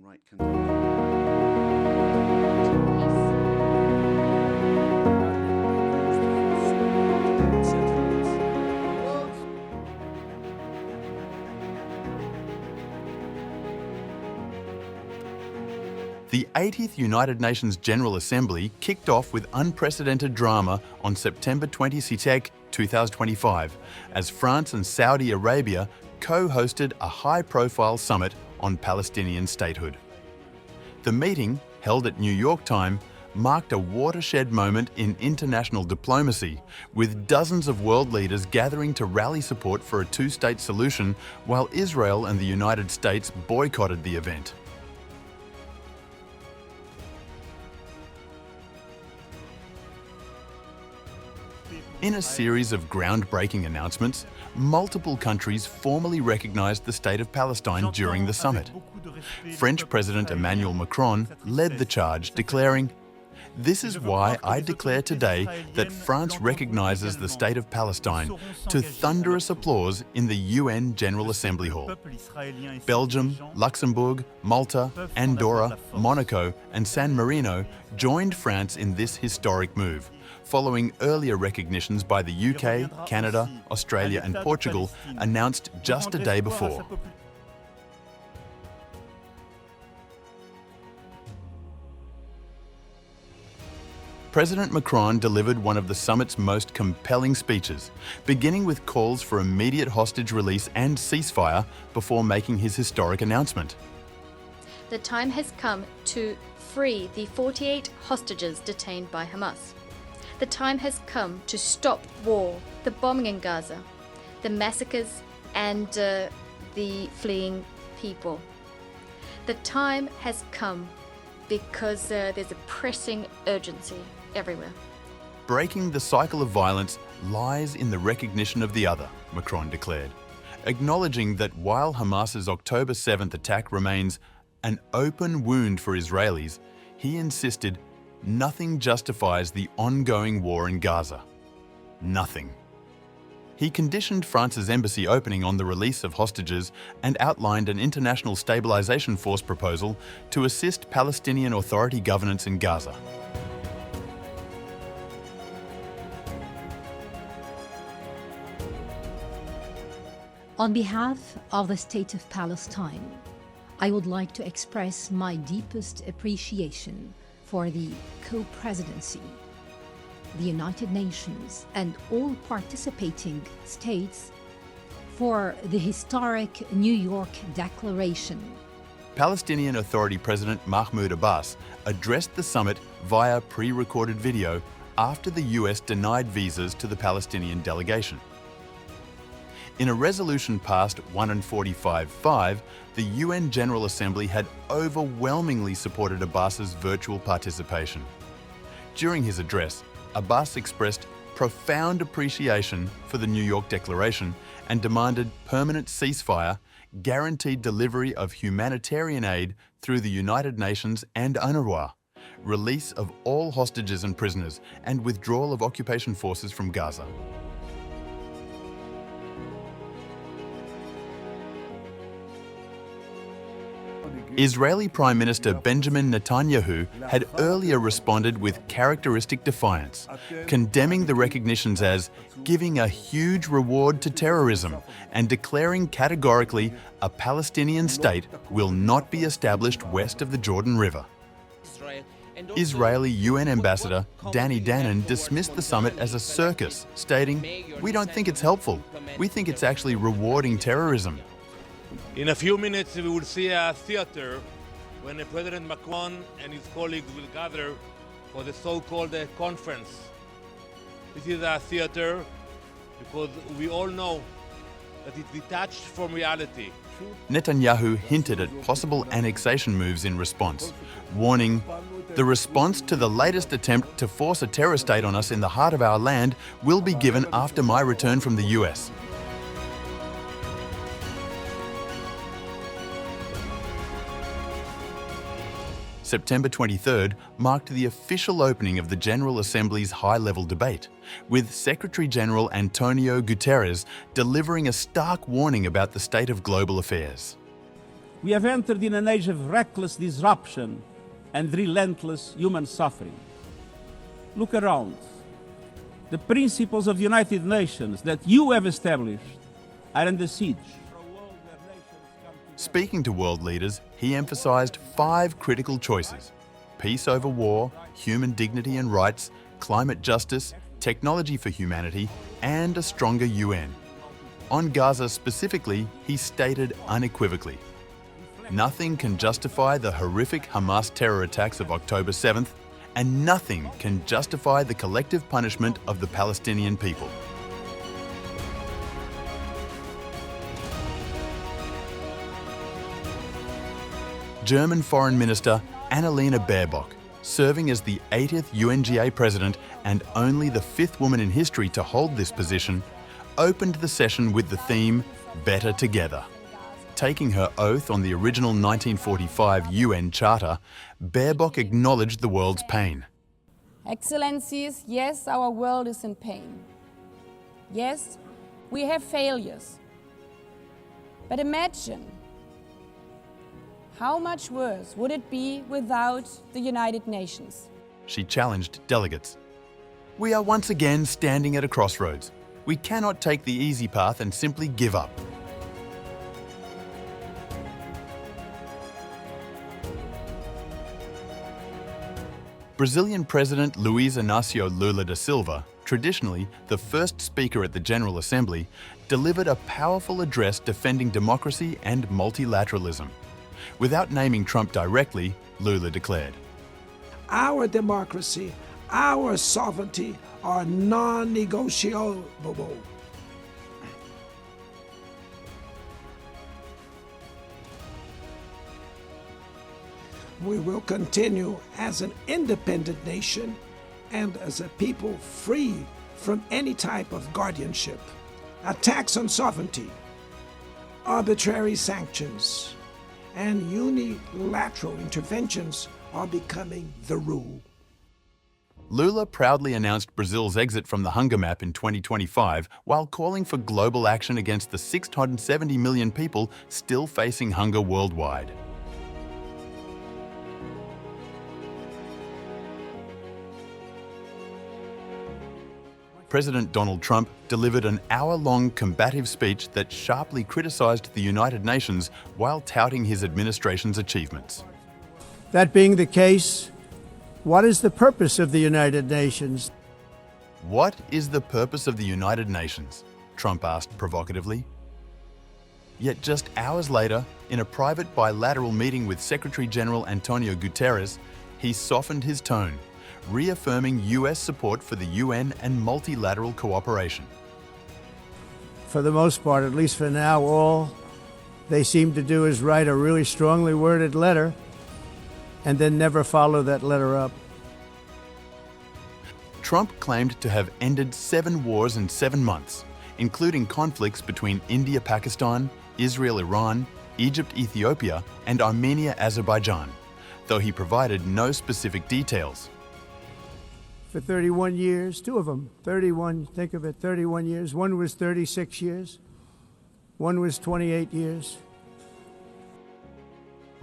The 80th United Nations General Assembly kicked off with unprecedented drama on September 26, 2025, as France and Saudi Arabia co-hosted a high-profile summit on Palestinian statehood. The meeting, held at New York time, marked a watershed moment in international diplomacy, with dozens of world leaders gathering to rally support for a two-state solution, while Israel and the United States boycotted the event. In a series of groundbreaking announcements, multiple countries formally recognized the State of Palestine during the summit. French President Emmanuel Macron led the charge, declaring, "This is why I declare today that France recognizes the State of Palestine," to thunderous applause in the UN General Assembly Hall. Belgium, Luxembourg, Malta, Andorra, Monaco, and San Marino joined France in this historic move, following earlier recognitions by the UK, Canada, Australia, and Portugal announced just a day before. President Macron delivered one of the summit's most compelling speeches, beginning with calls for immediate hostage release and ceasefire before making his historic announcement. The time has come to free the 48 hostages detained by Hamas. The time has come to stop war, the bombing in Gaza, the massacres, and the fleeing people. The time has come because there's a pressing urgency everywhere. Breaking the cycle of violence lies in the recognition of the other, Macron declared, acknowledging that while Hamas's October 7th attack remains an open wound for Israelis, he insisted nothing justifies the ongoing war in Gaza. Nothing. He conditioned France's embassy opening on the release of hostages and outlined an international stabilization force proposal to assist Palestinian Authority governance in Gaza. On behalf of the State of Palestine, I would like to express my deepest appreciation for the co-presidency, the United Nations, and all participating states for the historic New York Declaration. Palestinian Authority President Mahmoud Abbas addressed the summit via pre-recorded video after the US denied visas to the Palestinian delegation. In a resolution passed 145-5, the UN General Assembly had overwhelmingly supported Abbas's virtual participation. During his address, Abbas expressed profound appreciation for the New York Declaration and demanded permanent ceasefire, guaranteed delivery of humanitarian aid through the United Nations and UNRWA, release of all hostages and prisoners, and withdrawal of occupation forces from Gaza. Israeli Prime Minister Benjamin Netanyahu had earlier responded with characteristic defiance, condemning the recognitions as giving a huge reward to terrorism and declaring categorically a Palestinian state will not be established west of the Jordan River. Israeli UN Ambassador Danny Danon dismissed the summit as a circus, stating, "We don't think it's helpful. We think it's actually rewarding terrorism." In a few minutes, we will see a theater when President Macron and his colleagues will gather for the so-called conference. This is a theater because we all know that it's detached from reality. Netanyahu hinted at possible annexation moves in response, warning, "The response to the latest attempt to force a terror state on us in the heart of our land will be given after my return from the US." September 23rd marked the official opening of the General Assembly's high-level debate, with Secretary-General Antonio Guterres delivering a stark warning about the state of global affairs. We have entered in an age of reckless disruption and relentless human suffering. Look around. The principles of the United Nations that you have established are under siege. Speaking to world leaders, he emphasised 5 critical choices: peace over war, human dignity and rights, climate justice, technology for humanity, and a stronger UN. On Gaza specifically, he stated unequivocally, "Nothing can justify the horrific Hamas terror attacks of October 7th, and nothing can justify the collective punishment of the Palestinian people." German Foreign Minister Annalena Baerbock, serving as the 80th UNGA president and only the 5th woman in history to hold this position, opened the session with the theme, "Better Together." Taking her oath on the original 1945 UN Charter, Baerbock acknowledged the world's pain. Excellencies, yes, our world is in pain. Yes, we have failures. But imagine how much worse would it be without the United Nations? She challenged delegates. "We are once again standing at a crossroads. We cannot take the easy path and simply give up." Brazilian President Luiz Inácio Lula da Silva, traditionally the first speaker at the General Assembly, delivered a powerful address defending democracy and multilateralism. Without naming Trump directly, Lula declared, "Our democracy, our sovereignty are non-negotiable." We will continue as an independent nation and as a people free from any type of guardianship, attacks on sovereignty, arbitrary sanctions, and unilateral interventions are becoming the rule. Lula proudly announced Brazil's exit from the hunger map in 2025 while calling for global action against the 670 million people still facing hunger worldwide. President Donald Trump delivered an hour-long combative speech that sharply criticised the United Nations while touting his administration's achievements. That being the case, what is the purpose of the United Nations? What is the purpose of the United Nations? Trump asked provocatively. Yet just hours later, in a private bilateral meeting with Secretary General Antonio Guterres, he softened his tone, reaffirming US support for the UN and multilateral cooperation. For the most part, at least for now, all they seem to do is write a really strongly worded letter and then never follow that letter up. Trump claimed to have ended 7 wars in 7 months, including conflicts between India-Pakistan, Israel-Iran, Egypt-Ethiopia, and Armenia-Azerbaijan, though he provided no specific details. For 31 years, 2 of them, 31, think of it, 31 years. One was 36 years, one was 28 years.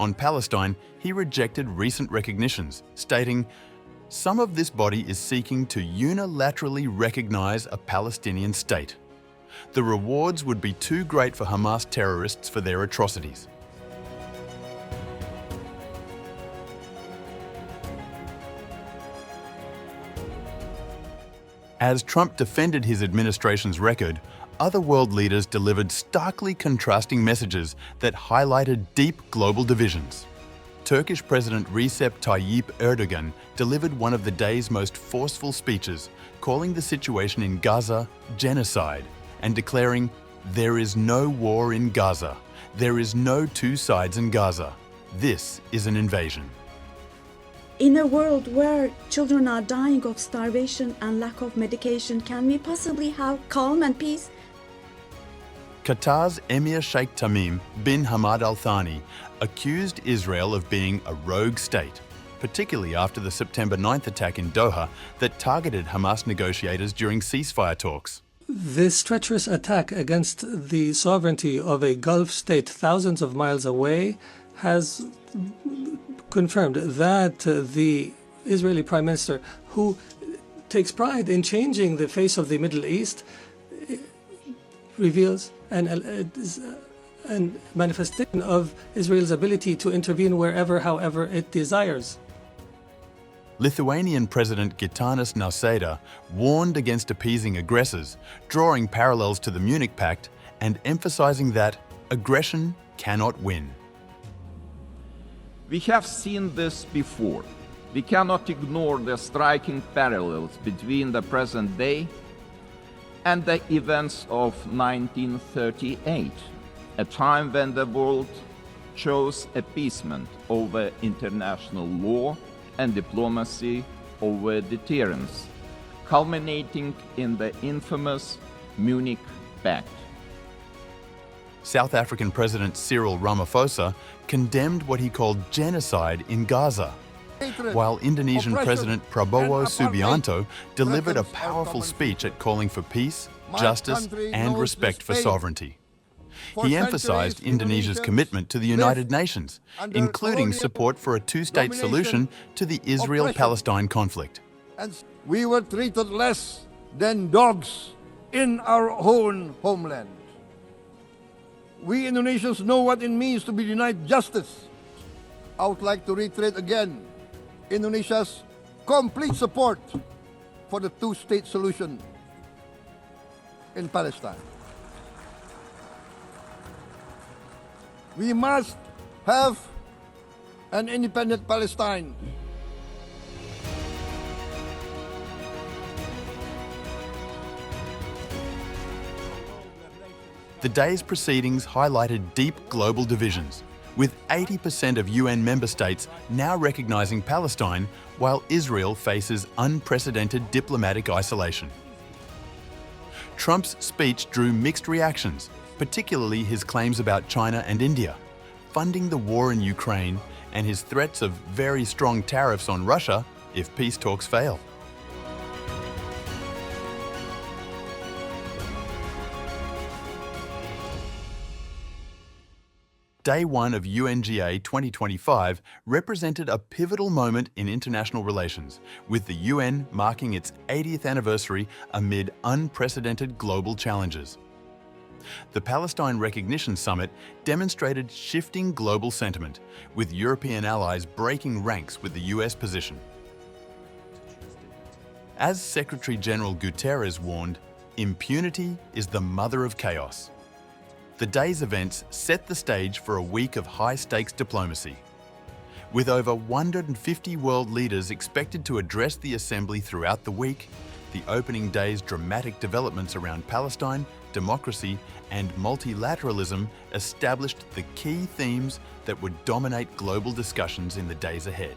On Palestine, he rejected recent recognitions, stating, "Some of this body is seeking to unilaterally recognize a Palestinian state. The rewards would be too great for Hamas terrorists for their atrocities." As Trump defended his administration's record, other world leaders delivered starkly contrasting messages that highlighted deep global divisions. Turkish President Recep Tayyip Erdogan delivered one of the day's most forceful speeches, calling the situation in Gaza genocide and declaring, "There is no war in Gaza. There is no 2 sides in Gaza. This is an invasion." In a world where children are dying of starvation and lack of medication, can we possibly have calm and peace? Qatar's Emir Sheikh Tamim bin Hamad Al Thani accused Israel of being a rogue state, particularly after the September 9th attack in Doha that targeted Hamas negotiators during ceasefire talks. This treacherous attack against the sovereignty of a Gulf state thousands of miles away has confirmed that the Israeli Prime Minister, who takes pride in changing the face of the Middle East, reveals a manifestation of Israel's ability to intervene wherever, however it desires. Lithuanian President Gitanas Nausėda warned against appeasing aggressors, drawing parallels to the Munich Pact and emphasizing that aggression cannot win. We have seen this before. We cannot ignore the striking parallels between the present day and the events of 1938, a time when the world chose appeasement over international law and diplomacy over deterrence, culminating in the infamous Munich Pact. South African President Cyril Ramaphosa condemned what he called genocide in Gaza, while Indonesian President Prabowo Subianto delivered a powerful speech at calling for peace, justice, and respect for sovereignty. He emphasized Indonesia's commitment to the United Nations, including support for a two-state solution to the Israel-Palestine conflict. We were treated less than dogs in our own homeland. We Indonesians know what it means to be denied justice. I would like to reiterate again Indonesia's complete support for the two-state solution in Palestine. We must have an independent Palestine. The day's proceedings highlighted deep global divisions, with 80% of UN member states now recognizing Palestine, while Israel faces unprecedented diplomatic isolation. Trump's speech drew mixed reactions, particularly his claims about China and India, funding the war in Ukraine, and his threats of very strong tariffs on Russia if peace talks fail. Day one of UNGA 2025 represented a pivotal moment in international relations, with the UN marking its 80th anniversary amid unprecedented global challenges. The Palestine Recognition Summit demonstrated shifting global sentiment, with European allies breaking ranks with the US position. As Secretary-General Guterres warned, impunity is the mother of chaos. The day's events set the stage for a week of high-stakes diplomacy. With over 150 world leaders expected to address the Assembly throughout the week, the opening day's dramatic developments around Palestine, democracy, and multilateralism established the key themes that would dominate global discussions in the days ahead.